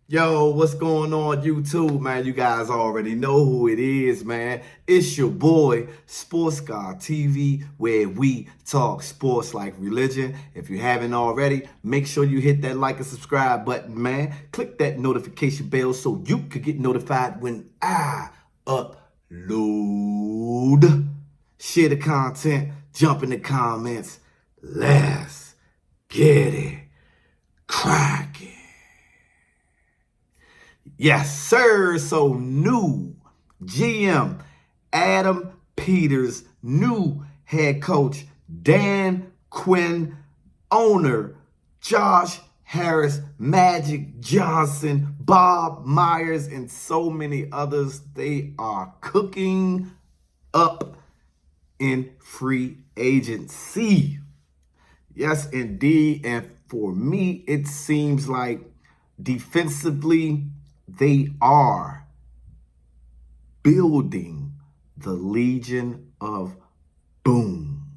Yo, what's going on YouTube, man? You guys already know who it is, man. It's your boy, Sports God TV, where we talk sports like religion. If you haven't already, make sure you hit that like and subscribe button, man. Click that notification bell so you could get notified when I upload. Share the content, jump in the comments. Let's get it cracking. Yes, sir. So new GM Adam Peters, new head coach Dan Quinn, owner Josh Harris, Magic Johnson, Bob Myers, and so many others. They are cooking up in free agency. Yes, indeed. And for me, it seems like defensively, they are building the Legion of Boom.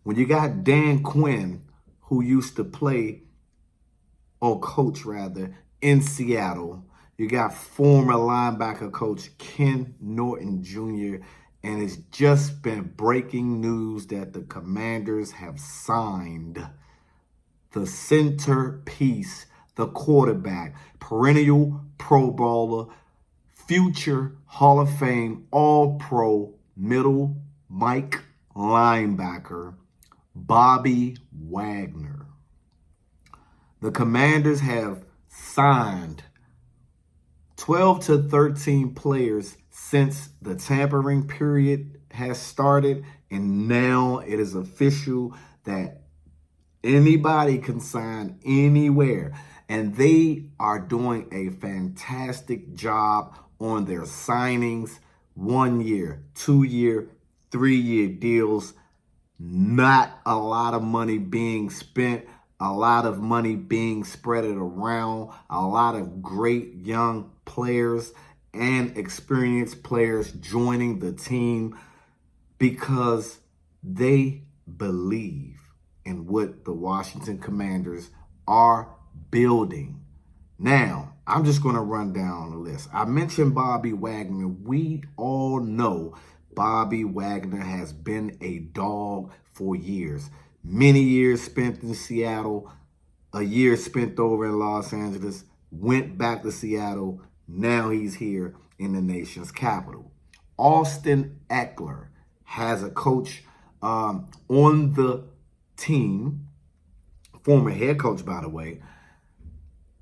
When you got Dan Quinn, who used to play, or coach rather, in Seattle, you got former linebacker coach Ken Norton Jr., and it's just been breaking news that the Commanders have signed the centerpiece, the quarterback, perennial Pro Bowler, future Hall of Fame, All-Pro, middle Mike linebacker, Bobby Wagner. The Commanders have signed 12 to 13 players since the tampering period has started, and now it is official that anybody can sign anywhere, and they are doing a fantastic job on their signings. 1 year, 2 year, 3 year deals. Not a lot of money being spent, a lot of money being spread around, a lot of great young players and experienced players joining the team because they believe in what the Washington Commanders are building. Now, I'm just going to run down the list. I mentioned Bobby Wagner. We all know Bobby Wagner has been a dog for years. Many years spent in Seattle, a year spent over in Los Angeles, went back to Seattle. Now he's here in the nation's capital. Austin Eckler has a coach on the team, former head coach, by the way.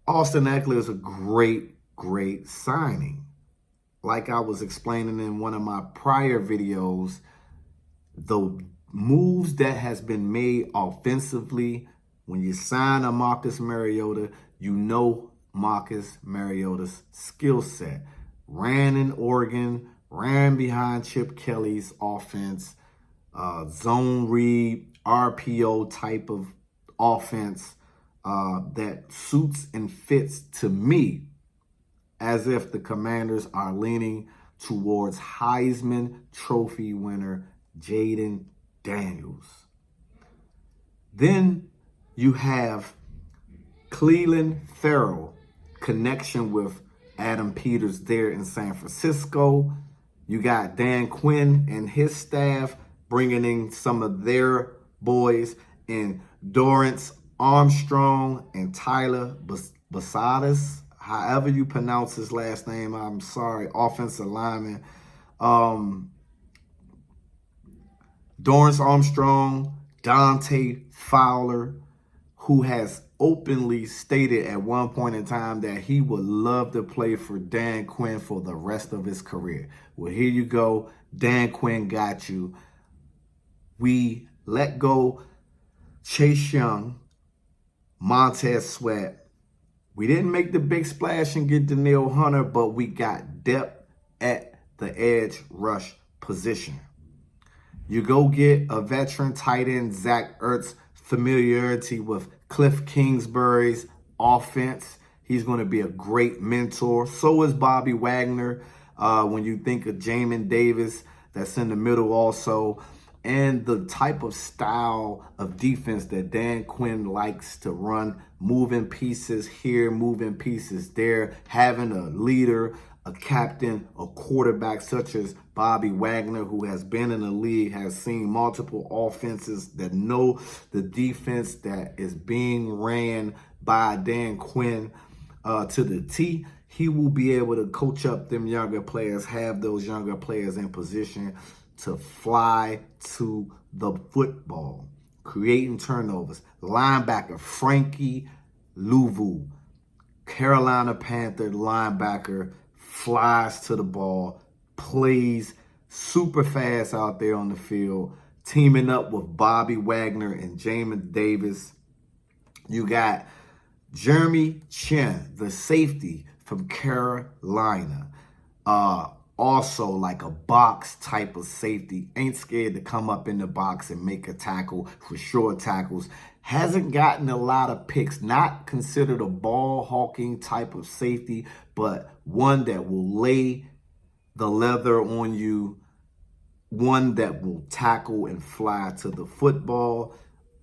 Austin Eckler is a great signing. Like I was explaining in one of my prior videos, the moves that has been made offensively, when you sign a Marcus Mariota, you know Marcus Mariota's skill set. Ran in Oregon, ran behind Chip Kelly's offense, zone read, RPO type of offense that suits and fits to me as if the Commanders are leaning towards Heisman Trophy winner Jaden Daniels. Then you have Cleveland Farrell, connection with Adam Peters there in San Francisco. You got Dan Quinn and his staff bringing in some of their boys, and Dorrance Armstrong and Tyler Basadas, however you pronounce his last name, I'm sorry, offensive lineman. Dorrance Armstrong, Dante Fowler, who has openly stated at one point in time that he would love to play for Dan Quinn for the rest of his career. Well, here you go. Dan Quinn got you. We let go Chase Young, Montez Sweat. We didn't make the big splash and get Danielle Hunter, but we got depth at the edge rush position. You go get a veteran tight end, Zach Ertz, familiarity with Cliff Kingsbury's offense. He's going to be a great mentor. So is Bobby Wagner. When you think of Jamin Davis, that's in the middle also. and the type of style of defense that Dan Quinn likes to run, moving pieces here, moving pieces there, having a leader, a captain, a quarterback such as Bobby Wagner, who has been in the league, has seen multiple offenses, that know the defense that is being ran by Dan Quinn to the T. He will be able to coach up them younger players, have those younger players in position to fly to the football, creating turnovers. Linebacker Frankie Louvu, Carolina Panther linebacker, flies to the ball, plays super fast out there on the field, teaming up with Bobby Wagner and Jamin Davis. You got Jeremy Chin, the safety from Carolina. Also like a box type of safety. Ain't scared to come up in the box and make a tackle for short tackles. Hasn't gotten a lot of picks. Not considered a ball hawking type of safety, but one that will lay the leather on you. One that will tackle and fly to the football.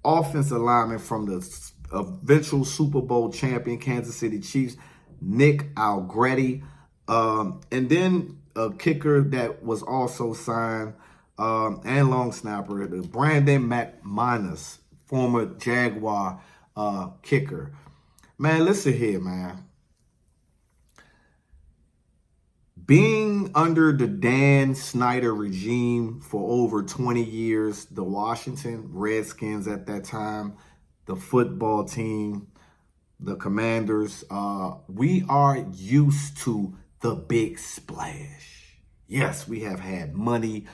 Offensive lineman from the eventual Super Bowl champion Kansas City Chiefs, Nick Algretti. And then a kicker that was also signed, and long snapper, the Brandon McManus, former Jaguar kicker. Man, listen here, man. Being under the Dan Snyder regime for over 20 years, the Washington Redskins at that time, the football team, the Commanders, we are used to the big splash. Yes, we have had money,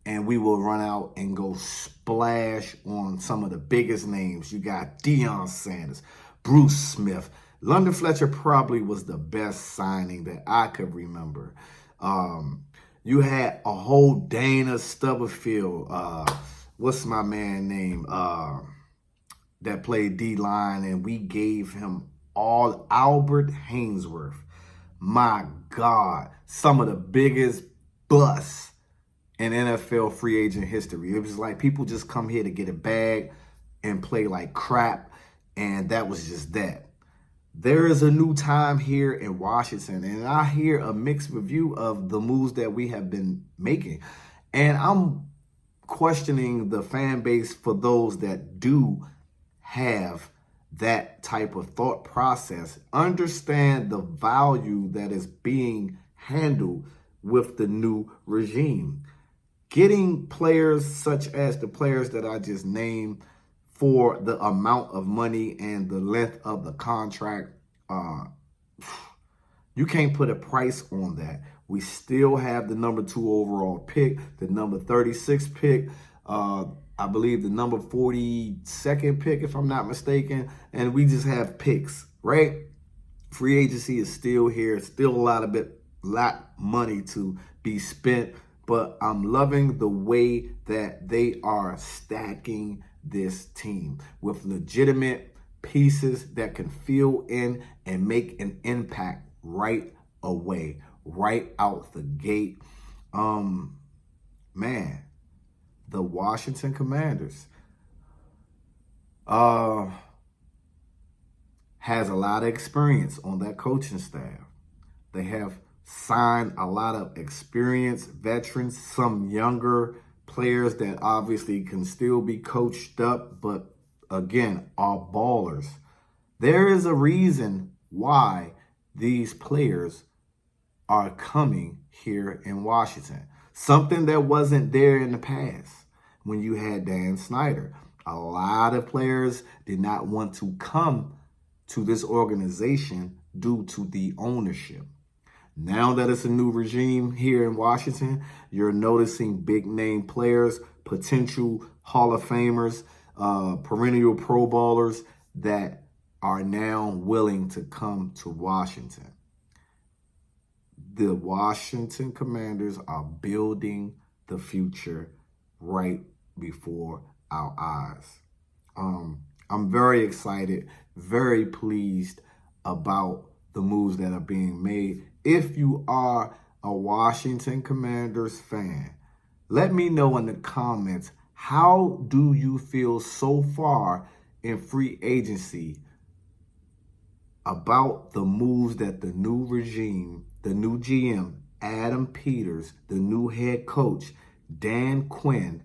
and we will run out and go splash on some of the biggest names. You got Deion Sanders, Bruce Smith. London Fletcher probably was the best signing that I could remember. You had a whole Dana Stubblefield. What's my man name? That played D-line, and we gave him all Albert Hainsworth. My God, some of the biggest busts in NFL free agent history. It was like people just come here to get a bag and play like crap, and that was just that. There is a new time here in Washington, and I hear a mixed review of the moves that we have been making. And I'm questioning the fan base for those that do have that type of thought process. Understand the value that is being handled with the new regime. Getting players such as the players that I just named for the amount of money and the length of the contract, you can't put a price on that. We still have the number 2 overall pick, the number 36 pick, I believe the number 42nd pick, if I'm not mistaken, and we just have picks, right? Free agency is still here, still a lot money to be spent, but I'm loving the way that they are stacking this team with legitimate pieces that can fill in and make an impact right away, right out the gate. Man, the Washington Commanders has a lot of experience on that coaching staff. They have signed a lot of experienced veterans, some younger players that obviously can still be coached up, but again, are ballers. There is a reason why these players are coming here in Washington. Something that wasn't there in the past when you had Dan Snyder. A lot of players did not want to come to this organization due to the ownership. Now that it's a new regime here in Washington, you're noticing big name players, potential Hall of Famers, perennial Pro Bowlers that are now willing to come to Washington. The Washington Commanders are building the future right before our eyes. I'm very excited, very pleased about the moves that are being made. If you are a Washington Commanders fan, let me know in the comments How do you feel so far in free agency about the moves that the new regime, the new GM, Adam Peters, the new head coach, Dan Quinn,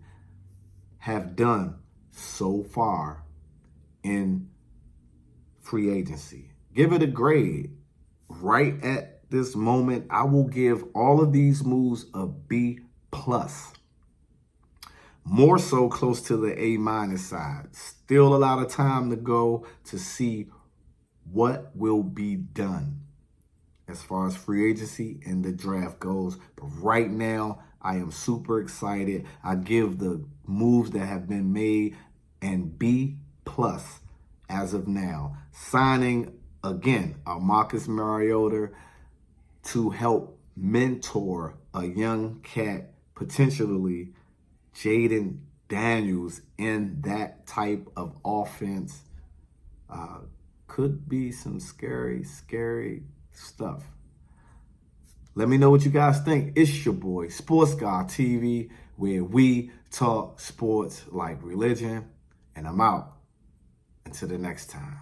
have done so far in free agency? Give it a grade. Right at this moment, I will give all of these moves a B plus. More so close to the A minus side. Still a lot of time to go to see what will be done as far as free agency and the draft goes. But right now, I am super excited. I give the moves that have been made an B plus as of now. Signing, again, a Marcus Mariota to help mentor a young cat, potentially Jaden Daniels, in that type of offense. Could be some scary stuff. Let me know what you guys think. It's your boy, Sports Guy TV, where we talk sports like religion. And I'm out. Until the next time.